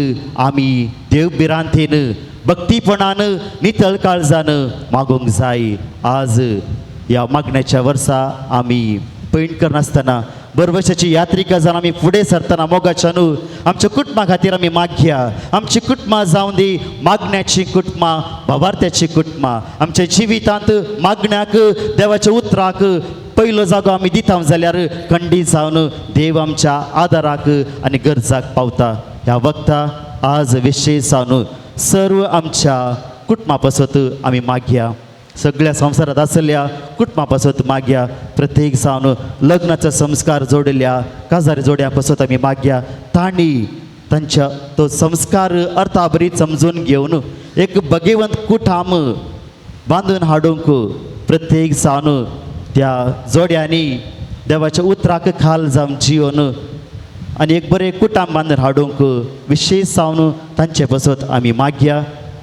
आमी देव बिरांतेन भक्तीपणान नितळ काळजान मागूंक जाय. आज ह्या मागण्याच्या वर्सा आमी पैंडकर नासतना बरवर्षाची यात्रिका जावन आमी फुडें सरतना मोगाच्यान आमच्या कुटुंबा खातीर आमी मागया. आमची कुटुंबां जावं दी मागण्याची कुटुंबां, भावार्थ्याची कुटुंबां. आमच्या जिवितांत मागण्याक देवाच्या उतराक पयलो जागो आमी दिता जाल्यार खंडीत जावन देव आमच्या आदाराक आनी गरजाक पावता. ह्या वखदा आज विशेश जावन सर्व आमच्या कुटुंबा पासत आमी मागया. सगळ्या संवसारांत आसल्या कुटुंबा पासत मागया. प्रत्येक जावन लग्नाचो संस्कार जोडिल्ल्या काजार जोड्या पासत आमी मागया. तांणी तांच्या तो संस्कार अर्थाबरीत समजून घेवन एक भगिवंत कुटाम बांदून हाडूंक प्रत्येक जावन त्या जोड्यांनी देवाच्या उतराक खाल जावन जिवन आनी एक बरें कुटाम बांदून हाडूंक विशेश जावन तांचे पासत आमी मागया.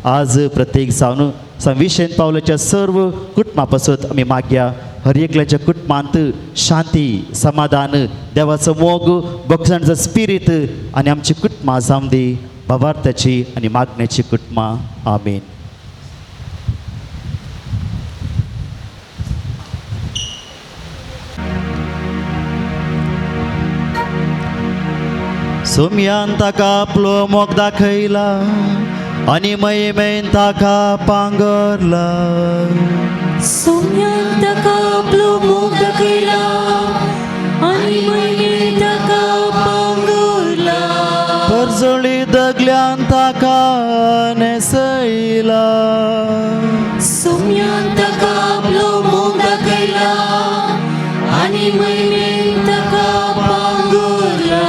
आज प्रत्येक जावन संविशेन पावलाच्या सर्व कुटुंबा पासत आमी मागया. हर एकल्याच्या कुटुंबांत शांती, समाधान, देवाचो मोग, भक्सांचो स्पिरीट आनी आमची कुटुंबां जावं दी भावार्थाची आनी मागण्याची कुटुंबां. आमीन. सोम्यान ताका आपलो मोग दाखयला आनी महिमेन ताका पांगरला. सोम्यान ताका आपलो मोग दाखयला आनी महिमेन ताका पांगरला. परजळी दगल्यान ताका नेसयला. सोम्यान ताका आपलो मोग दाखयला आनी महिमेन ताका पांगरला.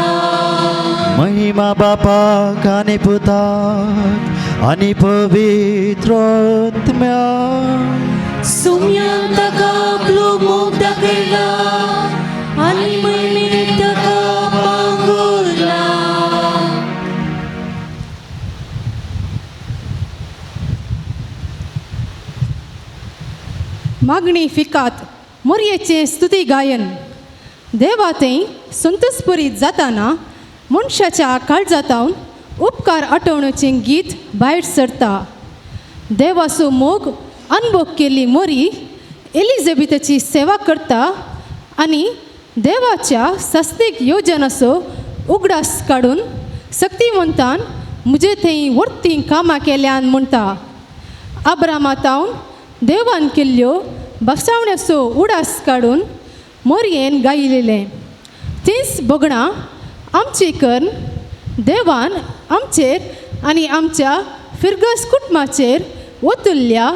महिमा बापाक आनी पुताक आनी पवित्र आत्म्याक. सोम्यान ताका आपलो मोग दाखयला आनी महिमेन ताका पांगरला. मागणी फिकात मोरयेचें स्तुती गायन. देवा तें संतोषपुरीत जाताना मनशाच्या काळजातावन उपकार आठवणेचें गीत भायर सरता. देवाचो मोग अनुभव केल्ली मोरी एलिझाबेथाची सेवा करता आनी देवाच्या सस्तीक येवजनाचो उगडास काडून शक्तिवंतान मुजे थंय वर्ती कामां केल्यान म्हणटा. अब्रामातावन देवान केल्ल्यो बसावण्याचो उडास काडून मोरयेन गायिल्लें. तेंच बोगणां आमची कर्ण देवान आमचेर आनी आमच्या फिरगस कुटुंबाचेर ओतुल्ल्या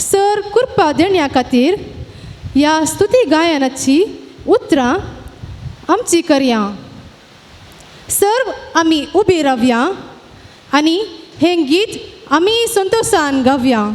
सर कृपा देण्या खातीर ह्या स्तुती गायनाची उतरां आमची करया. सर्व आमी उबी रावया आनी हें गीत आमी संतोशान गावया.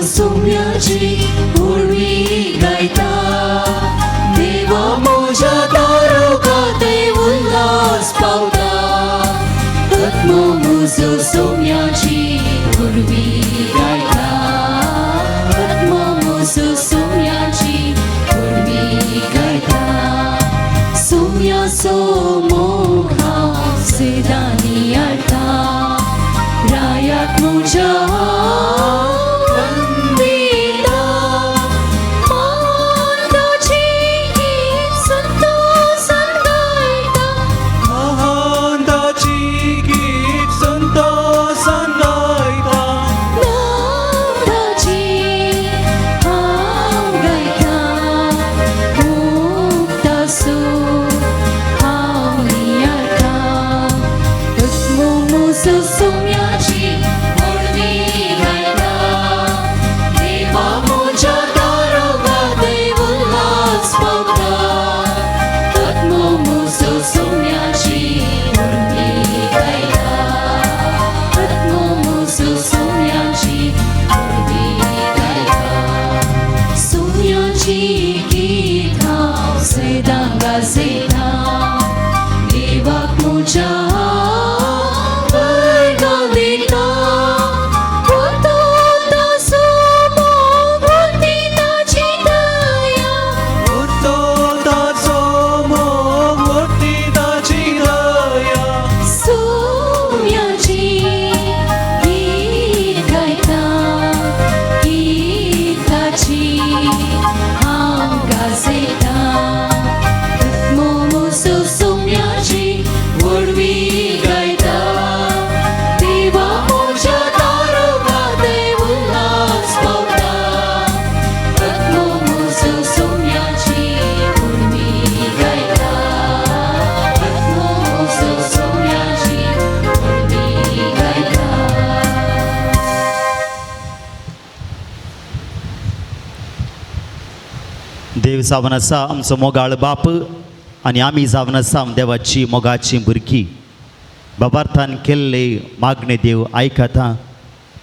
सोम्याची उर्वी गायता देवा मोजा दारोगात उल्हास पावता. आत्मा मोजो सोम्याची उर्वी गायता. आत्मा मोजो सोम्याची उर्वी गायता. सोम्याचो मोग हांव सेदानी आडटा. रायाक मोजा देव जावन आसा आमचो मोगाळ बाप आनी आमी जावन आसा देवाची मोगाची भुरगीं. बाबार्थान केल्ले मागणे देव आयकता.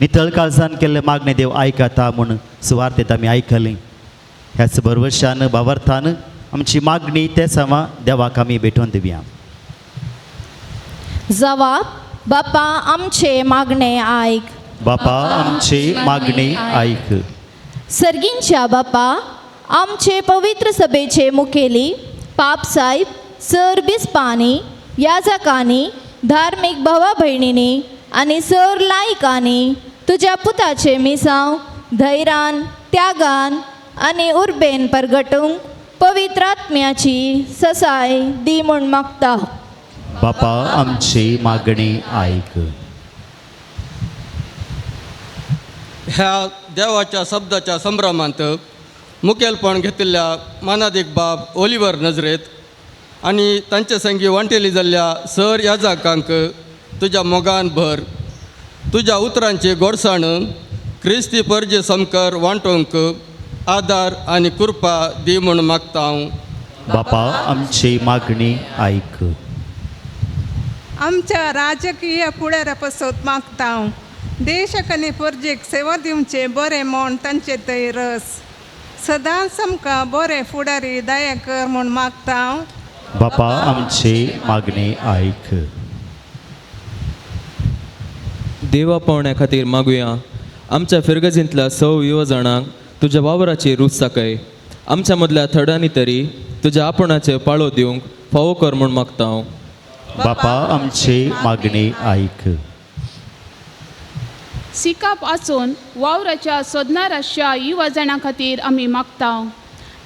नितळ काळजान केल्ले मागणे देव आयकता म्हूण सुवार्तेत आमी आयकलें. ह्याच भरवशान बाबार्थान आमची मागणी ते सवा देवाक आमी भेटोवन दिवया. जवाब बापा आमचे मागणे आयक. बापा आमचे मागणे आयक. सर्गींच्या बापा आमचे पवित्र सभेचे मुखेली पापसाहेब सर बिस्पांनी याजकांनी धार्मीक भावा भयणींनी आनी सर लायकांनी तुज्या पुताचे मिसांव धैर्यान त्यागान आनी उर्बेन परगटूंक पवित्र आत्म्याची ससाय दी म्हूण मागता. बापा आमचे मागणे आयक. ह्या देवाच्या शब्दाच्या संभ्रमांत मुखेलपण घेतिल्ल्या मानादीक बाब ओलिवर नजरेत आनी तांचे संगी वांटेली जाल्ल्या सर याजकांक तुज्या मोगान भर. तुज्या उतरांची गोडसाण क्रिस्ती परजे समकर वांटोवंक आदार आनी कृपा दी म्हूण मागता हांव. बापा आमची मागणी आयक. आमच्या राजकीय फुडाऱ्या पासत मागता देशाक आनी परजेक सेवा दिवचे बरे म्हूण तांचे थंय रस सदांच आमकां बरे फुडारी दया कर म्हूण मागता बापा आमची मागणी आयक. देवा पावण्या खातीर मागुया. आमच्या फिरगजींतल्या 6 जाणांक तुज्या वावराची रूच साकय. आमच्या मदल्या थोड्यांनी तरी तुज्या आपणाचे पाळो दिवंक फावो कर म्हूण मागता हांव. बापा आमची मागणी आयक. सिकाप आसून वावराच्या सोदनाराच्या युवा जाणां खातीर आमी मागता.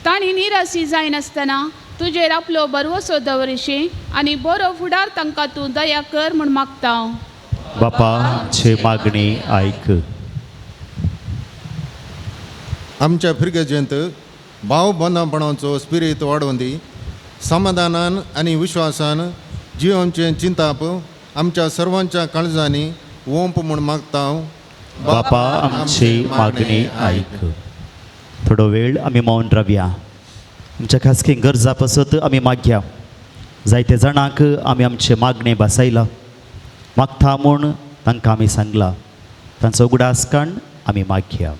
तांणी निराशी जायनासतना तुजेर आपलो भरवसो दवरशी आनी बरो फुडार तांकां तूं दया कर म्हूण मागता. बापा आमची मागणी आयक. आमच्या फिरगजेंत भाव बंदापणाचो स्पिरीट वाडोवन दी. समाधानान आनी विश्वासान जिवनचें चिंताप आमच्या सर्वांच्या काळजांनी ओंप म्हूण मागता. बापा आमची मागणी आयक. थोडो वेळ आमी मौन रावया. आमच्या खासगी गरजा पासत आमी मागया. जायते जाणांक आमी आमचे मागणे बसयला मागता म्हूण तांकां आमी सांगला. तांचो उगडास काण आमी मागया.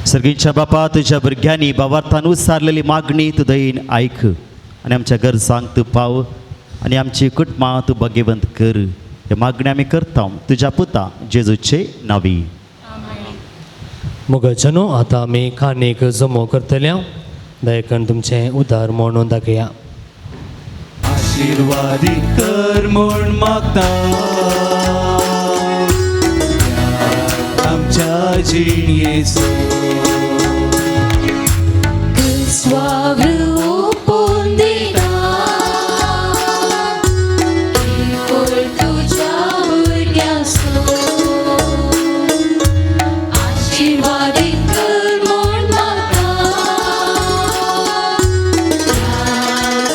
सर्गीच्या बापा तुज्या भुरग्यांनी भावार्थान उसारलेली मागणी तूं दयेन आयक आनी आमच्या गरजांक तूं पाव आनी आमची कुटुंबां तूं भाग्यवंत कर. हे मागणी आमी करता तुज्या पुता जेजूचे नांवी. मुगाचनो आतां आमी कानीक जमो करतल्या. दयकन तुमचें उदार म्हणून दाखया. आशीर्वादी कर म्हूण मागता आमच्या जिणयेचो स्वाव्र ओपून दिता केवळ तुझ्या भुरग्याचो आशीर्वादीत कर म्हूण मागता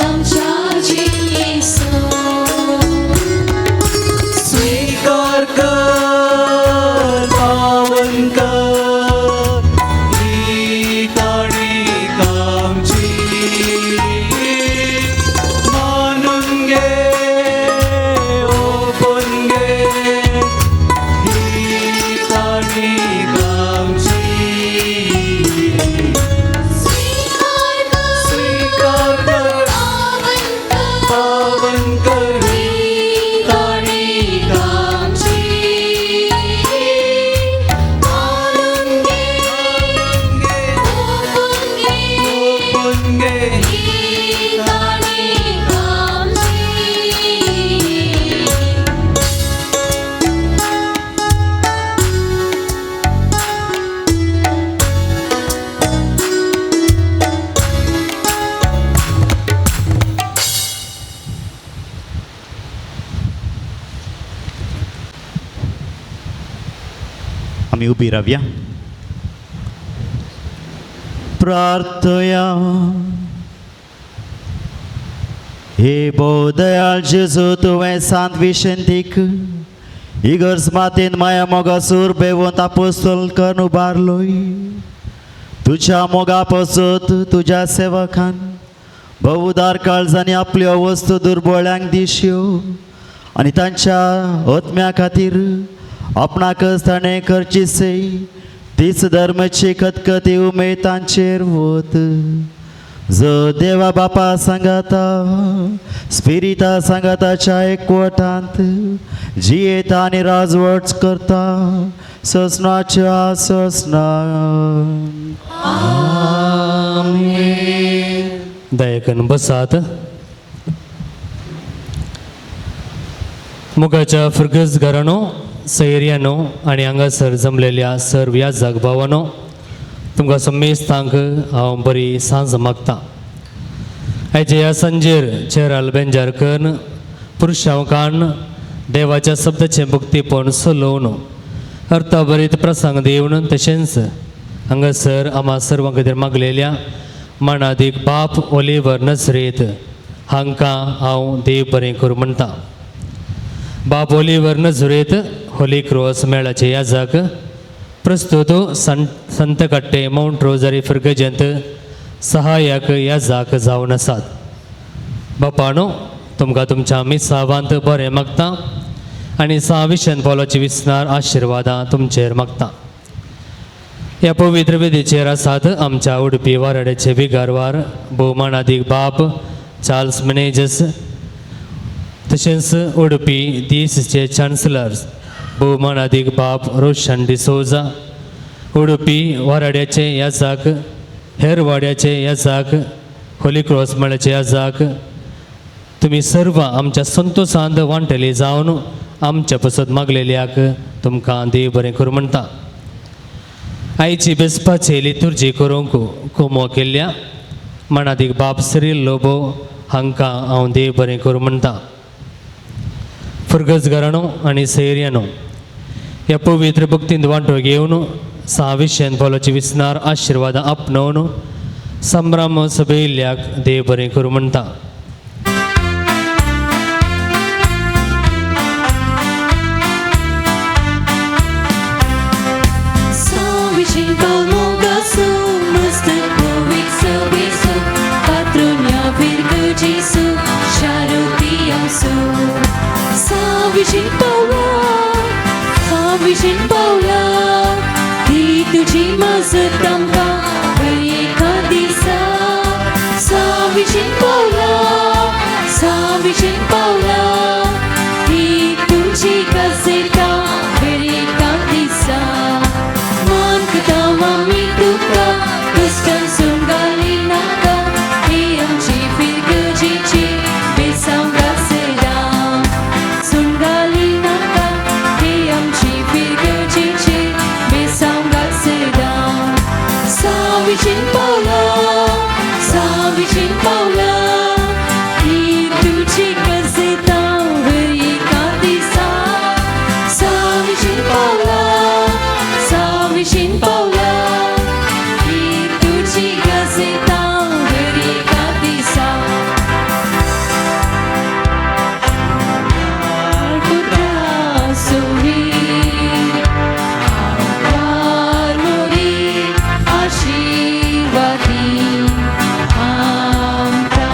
आमच्या जिणयेचो स्वीकार कर पावन कर ही काणीक आमची मानून घे ओपून घे ही काणीक आमची स्वीकार कर पावन कर ही काणीक आमची आनंद घे ओपून घे ही काणीक आमची. आमी उबी रावया. प्रार्थया. हे बोदयाळ जेजू तुवें सांत विशेंतीक इगर्ज मातेन माया मोगासूर बेवंत आपोस्तोल करून उबारलोय. तुज्या मोगा पासत तुज्या सेवकान बहुदार काळजांनी आपल्यो वस्तू दुर्बळ्यांक दिश्यो आनी तांच्या आत्म्या खातीर आपणाकच ताणें करची सई. तीच धर्माची खतखती उमेद तांचेर वत. जो देवा बापा सांगाता स्पिरिता सांगाताच्या एकवटांत जियेता आनी राजवट करता ससनाच्या ससना. दयकन बसात. मुगाच्या फिरगज घराणो सैर्यानो आनी हांगासर जमलेल्या सर्व ह्या जागभावानो तुमकां समेस्तांक हांव बरी सांज मागता. हेजे ह्या संजेर चेराल बेंजार करून पुरुशांकान देवाच्या शब्दाचें भक्तीपण सलोवन अर्थभरीत प्रसंग दिवन तशेंच हांगासर आम्हा सर्वां खातीर मागलेल्या मानादीक बाप ओलिवर नजरेत हांकां हांव देव बरें करूं म्हणटा. बाप ओलिवर नजरेत होली क्रॉस मेळाचे याजाक प्रस्तुत संत कट्टे माउंट रोजरी फिरगजेंत सहाय्यक याजक जावन आसात. बापानो, तुमकां तुमच्या मिसावांत बरें मागता आनी साविशन पौलाची विस्नार आशिर्वादां तुमचेर मागता. ह्या पवित्र वेदीचेर आसात आमच्या उडपी वाराड्याचे विगारवार भोवमानादीक बाब चार्ल्स मेनेजस, तशेंच उडपी दीसचे चान्सलर्स भोवमानादीक बाब रोशन डिसोजा, उडपी वाराड्याचे याजक, हेर वाड्याचे याजक, होली क्रॉस मळ्याचे याजक, तुमी सर्व आमच्या संतोषांत वांटेली जावन आमच्या पसत मागलेल्याक तुमकां देव बरें करूं म्हणटा. आयची बेसपाची लितुर्जी करूंक कोमो केल्ल्या मानादीक बाब सिरील लोबो हांकां हांव देव बरें करूं म्हणटा. फुर्गसगारांनो आनी सैर्यानो, ह्या पवित्र भक्तींत वांटो घेवन साविशन पौलाची विस्नार आशिर्वादां आपणावन संभ्राम सभेयल्ल्याक देव बरें करूं म्हणटा. Savisin palmogasu, măstă coviță visu, patronia virgăgisu, șarotiamsu. Savisin Paula, Savisin Paula, tuji mază tamka, vărie cadisa. Savisin Paula, Savisin Paula, tuji gazeta, vărie cadisa. Man ketawa mituka, kustan sunggalinaka, iyam chi virgăgici, besam gaseda. Sunggalinaka, iyam chi virgăgici, besam gaseda. Savisin Paula, Savisin Paula, tuji gazeta, vărie cadisa. Savisin Paula, Savisin Paula, tuji gazeta, vărie cadisa. Ar putea suri, ar muri, आशीर्वादी आमचा.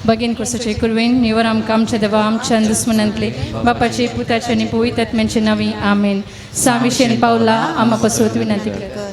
बगीन कुर्साचे कुरवेन निवर आमकां आमच्या देवा आमच्या दुस्मनांतले बापाचे पुताचे आनी पवित्र आत्म्याचे नांवी आमेन. साविशेन पावला आमा पासोत विनंती करता.